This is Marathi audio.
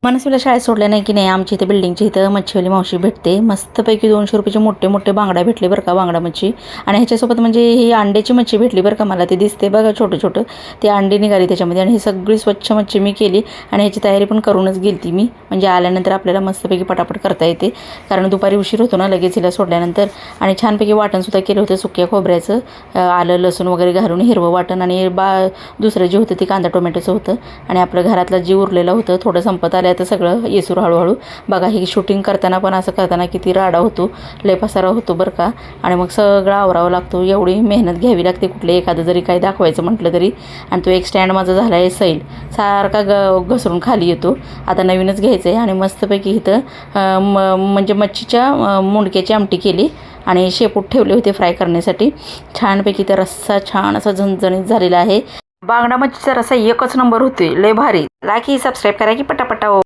मनस्वीला शाळेत सोडल्या नाही की नाही, आमच्या इथे बिल्डिंगच्या इथं मच्छीवाली मावशी भेटते. मस्तपैकी 200 रुपयाचे मोठे मोठे बांगडा भेटले बरं का, बांगडा मच्छी. आणि ह्याच्यासोबत म्हणजे ही अंड्याची मच्छी भेटली बरं का मला. ते दिसते बघा छोटं छोटं, ते अंडी निघाली त्याच्यामध्ये. आणि ही सगळी स्वच्छ मच्छी मी केली आणि ह्याची तयारी पण करूनच गेली ती मी. म्हणजे आल्यानंतर आपल्याला मस्तपैकी पटापट करता येते, कारण दुपारी उशीर होतो ना लगेच हिला सोडल्यानंतर. आणि छानपैकी वाटणसुद्धा केलं होतं सुक्या खोबऱ्याचं, आलं लसूण वगैरे घालून हिरवं वाटण. आणि दुसरं जे होतं ते कांदा टोमॅटोचं होतं. आणि आपलं घरातलं जे उरलेलं होतं थोडं संपत आलं तर सगळं येसूर हळूहळू. बघा ही शूटिंग करताना पण असं करताना किती राडा होतो, लय पसारा होतो बरं का. आणि मग सगळं आवरावं लागतो, एवढी मेहनत घ्यावी लागते कुठले एखादं जरी काही दाखवायचं म्हटलं तरी. आणि तो एक स्टँड माझा झाला आहे सैल, सारखा घसरून खाली येतो. आता नवीनच घ्यायचं आहे. आणि मस्तपैकी इथं म्हणजे मच्छीच्या मुंडक्याची आमटी केली आणि शेपूट ठेवले होते फ्राय करण्यासाठी. छानपैकी त्या रस्सा छान असा झणझणीत झालेला आहे. बांगडा मच्छीचा रस्सा एकच नंबर होते, लय भारी. लाईक सबस्क्राईब करा की पटापटा.